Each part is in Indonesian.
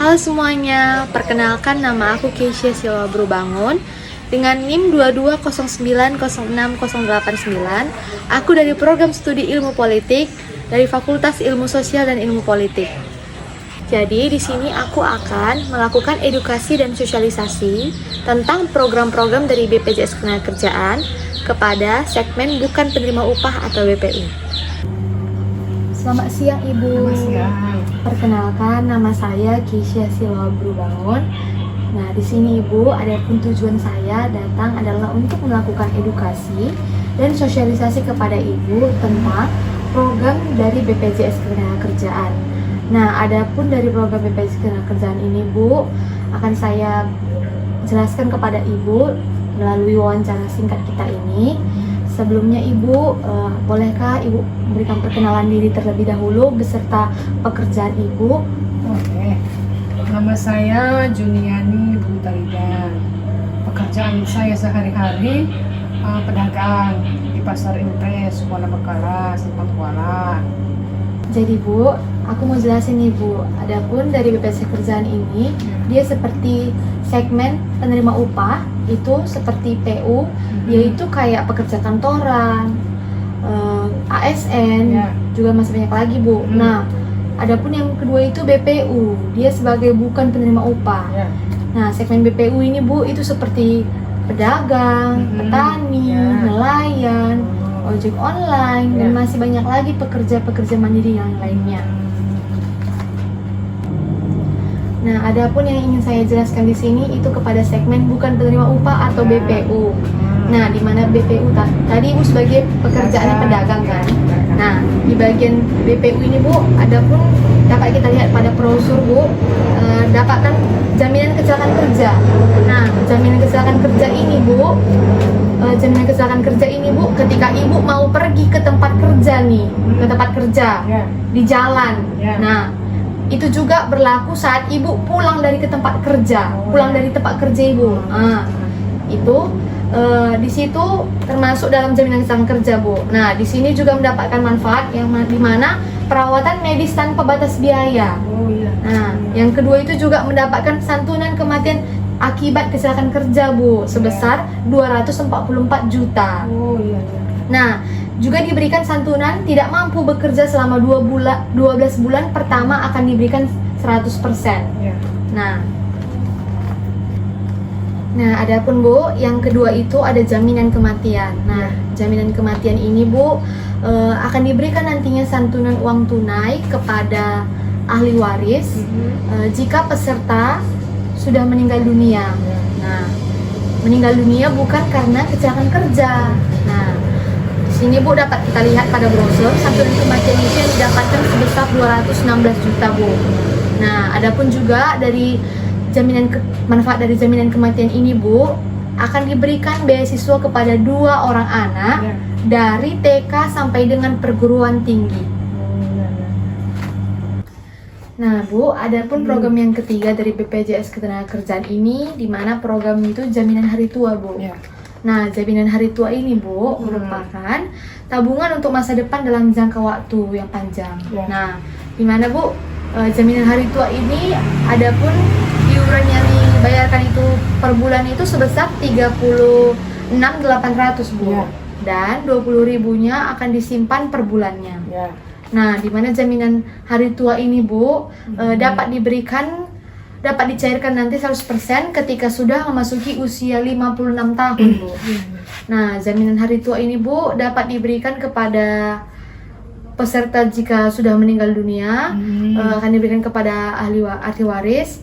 Halo semuanya, perkenalkan nama aku Keisha Silwa Brubangun dengan NIM 2209060089. Aku dari program studi Ilmu Politik dari Fakultas Ilmu Sosial dan Ilmu Politik. Jadi di sini aku akan melakukan edukasi dan sosialisasi tentang program-program dari BPJS Ketenagakerjaan kepada segmen bukan penerima upah atau BPU. Selamat siang Ibu. Selamat siang. Perkenalkan nama saya Keisha Silwa Brubangun. Nah, di sini Ibu, adapun tujuan saya datang adalah untuk melakukan edukasi dan sosialisasi kepada Ibu tentang program dari BPJS Ketenagakerjaan. Nah, adapun dari program BPJS Ketenagakerjaan ini, Bu, akan saya jelaskan kepada Ibu melalui wawancara singkat kita ini. Sebelumnya Ibu, bolehkah Ibu memberikan perkenalan diri terlebih dahulu beserta pekerjaan Ibu? Oke, nama saya Juniani Butaridan. Pekerjaan saya sehari-hari pedagang di Pasar Impres, Kuala Bekala, Simpang Kuala. Jadi Bu, aku mau jelasin nih Bu, adapun dari BPJS Kerjaan ini, dia seperti segmen penerima upah, itu seperti PU, yaitu kayak pekerja kantoran, ASN, juga masih banyak lagi Bu. Nah, adapun yang kedua itu BPU, dia sebagai bukan penerima upah. Nah, segmen BPU ini Bu, itu seperti pedagang, petani, nelayan, ojek online, dan masih banyak lagi pekerja-pekerja mandiri yang lainnya. Nah, adapun yang ingin saya jelaskan di sini itu kepada segmen bukan penerima upah atau BPU. Nah, di mana BPU tadi Ibu sebagai pekerjaannya pedagang kan. Nah, di bagian BPU ini Bu, adapun dapat kita lihat pada brosur Bu, dapatkan jaminan kecelakaan kerja. Nah, jaminan kecelakaan kerja ini Bu, ketika Ibu mau pergi ke tempat kerja nih, ke tempat kerja di jalan. Nah, itu juga berlaku saat Ibu pulang dari ke tempat kerja, pulang dari tempat kerja Ibu. Itu di situ termasuk dalam jaminan kecelakaan kerja Bu. Nah, di sini juga mendapatkan manfaat yang dimana perawatan medis tanpa batas biaya. Nah, yang kedua itu juga mendapatkan santunan kematian akibat kecelakaan kerja Bu sebesar 244 juta. Nah, juga diberikan santunan tidak mampu bekerja selama 12 bulan pertama akan diberikan 100%. Nah, adapun Bu, yang kedua itu ada jaminan kematian. Nah, jaminan kematian ini Bu akan diberikan nantinya santunan uang tunai kepada ahli waris jika peserta sudah meninggal dunia. Nah, meninggal dunia bukan karena kecelakaan kerja. Nah, di sini Bu dapat kita lihat pada brosur santunan kematian itu yang didapatkan sebesar 216 juta Bu. Nah, adapun juga dari manfaat dari jaminan kematian ini Bu akan diberikan beasiswa kepada 2 orang anak dari TK sampai dengan perguruan tinggi. Nah Bu, adapun program yang ketiga dari BPJS Ketenagakerjaan ini, di mana program itu jaminan hari tua Bu. Nah, jaminan hari tua ini Bu merupakan tabungan untuk masa depan dalam jangka waktu yang panjang. Nah, di mana Bu, jaminan hari tua ini adapun iuran yang dibayarkan itu per bulan itu sebesar 36.800 Bu. Dan 20.000-nya akan disimpan per bulannya. Nah, di mana jaminan hari tua ini Bu dapat dicairkan nanti 100% ketika sudah memasuki usia 56 tahun Bu. Nah, jaminan hari tua ini Bu dapat diberikan kepada peserta jika sudah meninggal dunia, akan diberikan kepada ahli waris,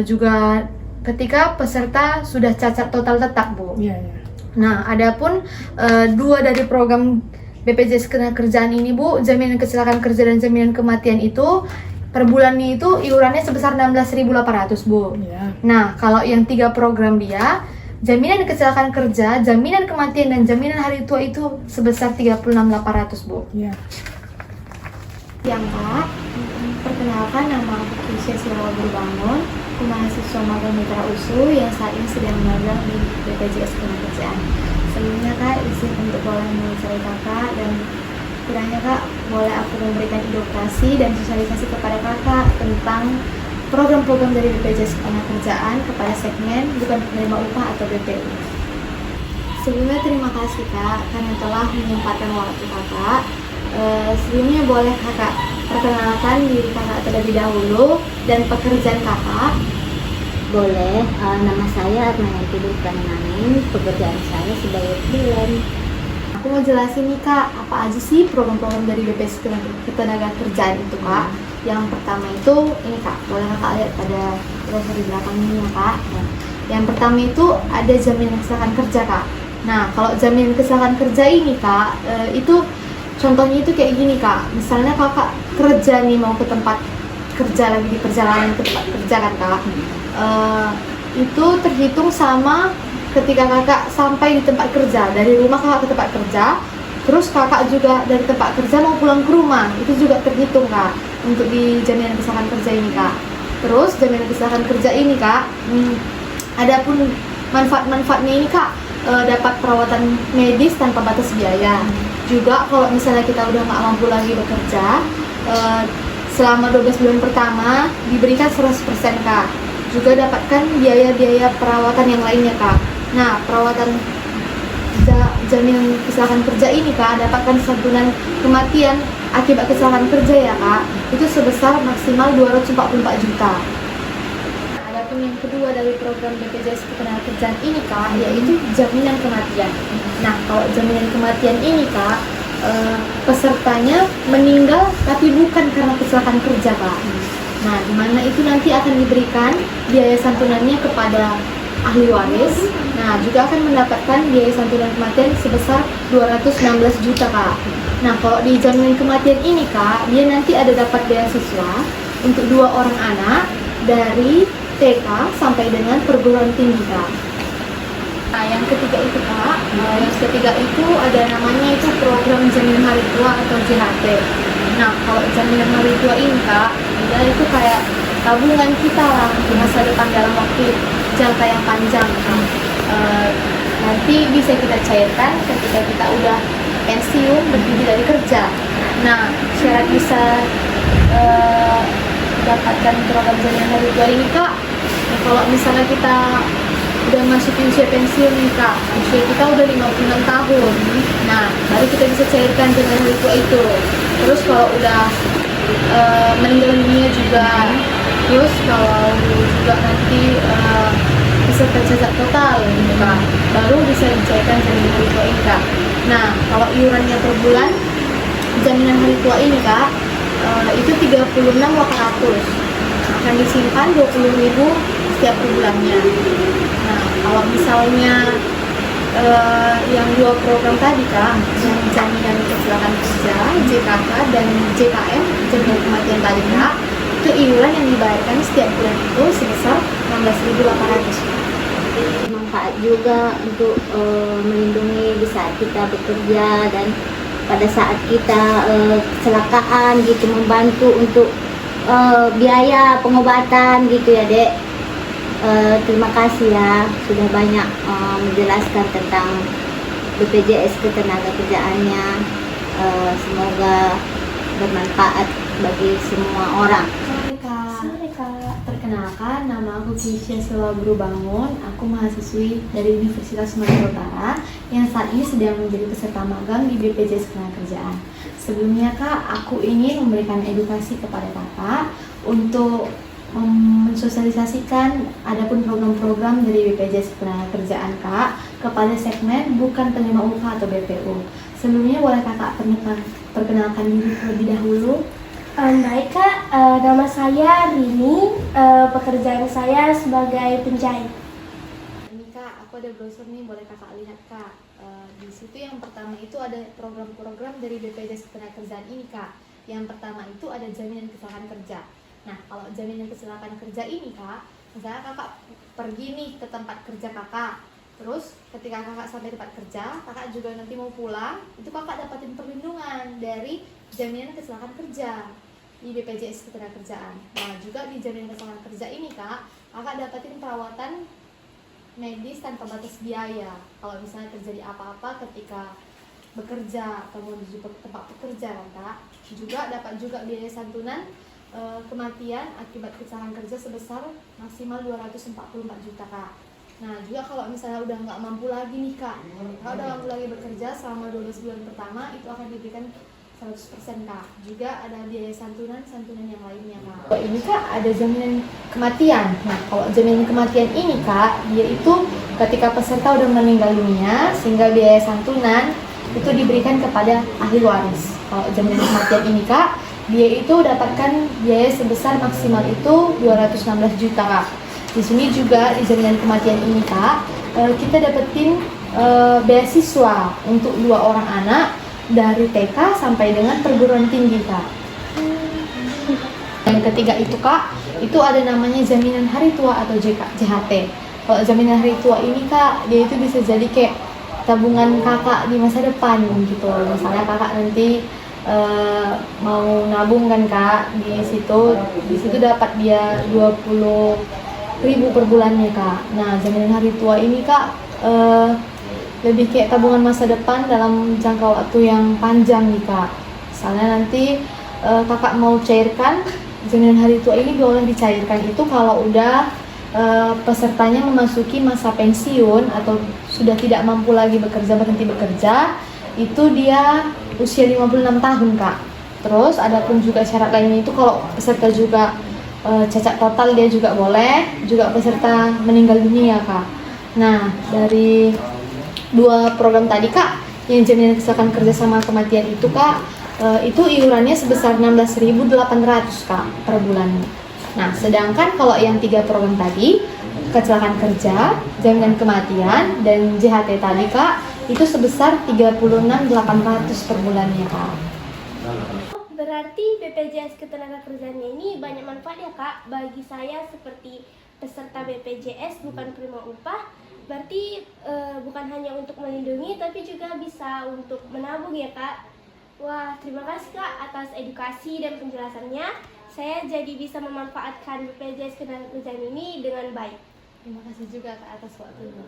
juga ketika peserta sudah cacat total tetap Bu. Nah, adapun 2 dari program BPJS Ketenagakerjaan ini Bu, jaminan kecelakaan kerja dan jaminan kematian itu per bulannya itu iurannya sebesar 16.800 Bu. Nah, kalau yang 3 program dia, jaminan kecelakaan kerja, jaminan kematian dan jaminan hari tua itu sebesar 36.800 Bu. Yang Kak, perkenalkan nama aku Keisha Silwa Brubangun, mahasiswa magang Mitra USU yang saat ini sedang magang di BPJS Ketenagakerjaan. Sebelumnya Kak, izin untuk boleh mewawancarai Kakak dan kiranya Kak boleh aku memberikan edukasi dan sosialisasi kepada Kakak tentang program-program dari BPJS Ketenagakerjaan kepada segmen bukan penerima upah atau BPU. Sebelumnya terima kasih Kak karena telah menyempatkan waktu Kakak. Sebelumnya boleh Kakak perkenalkan diri Kakak terlebih dahulu dan pekerjaan Kakak. Boleh, nama saya Armayanti Dulkarnaning, pekerjaan saya sebagai freelance. Aku mau jelasin nih Kak, apa aja sih program-program dari BPJS Ketenagakerjaan itu Kak. Yang pertama itu, ini Kak, boleh Kakak lihat pada browser di belakang ini ya Kak. Nah, yang pertama itu ada jaminan kecelakaan kerja Kak. Nah, kalau jaminan kecelakaan kerja ini Kak, itu contohnya itu kayak gini Kak. Misalnya Kakak kerja nih mau ke tempat kerja lagi di perjalanan ke tempat kerja kan Kak. Itu terhitung sama ketika Kakak sampai di tempat kerja, dari rumah Kakak ke tempat kerja, terus Kakak juga dari tempat kerja mau pulang ke rumah, itu juga terhitung Kak untuk di jaminan kecelakaan kerja ini Kak. Terus jaminan kecelakaan kerja ini Kak, adapun manfaat-manfaatnya ini Kak, dapat perawatan medis tanpa batas biaya. Juga kalau misalnya kita udah nggak mampu lagi bekerja, selama 12 bulan pertama diberikan 100% Kak. Juga dapatkan biaya-biaya perawatan yang lainnya Kak. Nah, perawatan jaminan kecelakaan kerja ini Kak, dapatkan santunan kematian akibat kecelakaan kerja ya Kak, itu sebesar maksimal 244 juta. Adapun yang kedua dari program BPJS Ketenagakerjaan ini Kak, yaitu jaminan kematian. Nah, kalau jaminan kematian ini Kak, pesertanya meninggal tapi bukan karena kecelakaan kerja Kak. Nah, dimana itu nanti akan diberikan biaya santunannya kepada ahli waris. Nah, juga akan mendapatkan biaya santunan kematian sebesar 216 juta Kak. Nah, kalau di jaminan kematian ini Kak, dia nanti ada dapat beasiswa untuk 2 orang anak dari TK sampai dengan perguruan tinggi Kak. Nah, yang ketiga itu Kak, yang ketiga itu ada namanya itu program jaminan hari tua atau JHT. Nah, kalau jaminan hari tua ini Kak, itu kayak tabungan kita lah di masa depan dalam waktu jangka yang panjang Kak. Nanti bisa kita cairkan ketika kita udah pensiun berdiri dari kerja. Nah, syarat bisa dapatkan program jaminan hari tua ini Kak, kalau misalnya kita udah masuk usia pensiun nih Kak, usia kita udah 56 tahun, nah baru kita bisa cairkan jaminan hari tua itu. Terus kalau udah meninggal dunia juga, terus kalau juga nanti peserta cacat total gitu Kak, baru bisa dicairkan jaminan hari tua ini Kak. Nah, kalau iurannya per bulan jaminan hari tua ini Kak, itu 36.800, akan disimpan 20.000 setiap bulannya. Nah, kalau misalnya yang 2 program tadi Kak, yang jaminan kecelakaan kerja, JKK dan JKM, jaminan kematian tadi Kak, itu iuran yang dibayarkan setiap bulan itu sebesar 16.800. Manfaat juga untuk melindungi di saat kita bekerja dan pada saat kita kecelakaan gitu, membantu untuk biaya pengobatan gitu ya Dek. Terima kasih ya sudah banyak menjelaskan tentang BPJS Ketenagakerjaannya. Semoga bermanfaat bagi semua orang. Sore Kak. Perkenalkan, nama aku Kisya Silwa Bangun. Aku mahasiswi dari Universitas Sumatera Utara yang saat ini sedang menjadi peserta magang di BPJS Ketenagakerjaan. Sebelumnya Kak, aku ingin memberikan edukasi kepada Kakak untuk mensosialisasikan adapun program-program dari BPJS Ketenagakerjaan Kak kepada segmen bukan penerima upah atau BPU. Sebelumnya boleh Kakak perkenalkan diri terlebih dahulu. Baik Kak, nama saya Rini, pekerjaan saya sebagai penjahit. Ini Kak, aku ada brosur nih, boleh Kakak lihat Kak. Di situ yang pertama itu ada program-program dari BPJS Ketenagakerjaan ini Kak. Yang pertama itu ada jaminan kecelakaan kerja. Nah, kalau jaminan kecelakaan kerja ini Kak, misalnya Kakak pergi nih ke tempat kerja Kakak, terus ketika Kakak sampai tempat kerja, Kakak juga nanti mau pulang, itu Kakak dapatin perlindungan dari jaminan kecelakaan kerja di BPJS Ketenagakerjaan. Nah, juga di jaminan kecelakaan kerja ini Kak, Kakak dapatin perawatan medis tanpa batas biaya. Kalau misalnya terjadi apa-apa ketika bekerja atau menuju tempat bekerja kan Kak, juga dapat juga biaya santunan kematian akibat kecelakaan kerja sebesar maksimal 244 juta Kak. Nah juga kalau misalnya udah nggak mampu lagi nih Kak, kalau udah mampu lagi bekerja selama 12 bulan pertama itu akan diberikan 100% Kak. Juga ada biaya santunan yang lainnya Kak. Kalau ini Kak ada jaminan kematian. Nah kalau jaminan kematian ini Kak, dia itu ketika peserta udah meninggal dunia sehingga biaya santunan itu diberikan kepada ahli waris. Kalau jaminan kematian ini Kak, dia itu dapatkan biaya sebesar maksimal itu 216 juta Kak. Di sini juga di jaminan kematian ini Kak, kita dapetin beasiswa untuk 2 orang anak dari TK sampai dengan perguruan tinggi Kak. Yang ketiga itu Kak, itu ada namanya jaminan hari tua atau JHT. Kalau jaminan hari tua ini Kak, dia itu bisa jadi kayak tabungan kakak di masa depan gitu. Misalnya kakak nanti mau nabung kan Kak, di situ dapat dia 20.000 per bulannya Kak. Nah jaminan hari tua ini Kak lebih kayak tabungan masa depan dalam jangka waktu yang panjang nih Kak. Misalnya nanti kakak mau cairkan jaminan hari tua ini boleh dicairkan itu kalau udah pesertanya memasuki masa pensiun atau sudah tidak mampu lagi berhenti bekerja, itu dia usia 56 tahun Kak. Terus ada pun juga syarat lainnya itu kalau peserta juga cacat total dia juga boleh, juga peserta meninggal dunia Kak. Nah dari 2 program tadi Kak, yang jaminan kecelakaan kerja sama kematian itu Kak, itu iurannya sebesar 16.800 Kak per bulannya. Nah, sedangkan kalau yang 3 program tadi, kecelakaan kerja, jaminan kematian, dan JHT tadi Kak, itu sebesar 36.800 per bulannya Kak. Berarti BPJS Ketenagakerjaan ini banyak manfaat ya Kak bagi saya seperti peserta BPJS bukan penerima upah. Berarti bukan hanya untuk melindungi tapi juga bisa untuk menabung ya Kak. Wah, terima kasih Kak atas edukasi dan penjelasannya. Saya jadi bisa memanfaatkan BPJS Ketenagakerjaan ini dengan baik. Terima kasih juga Kak atas waktunya.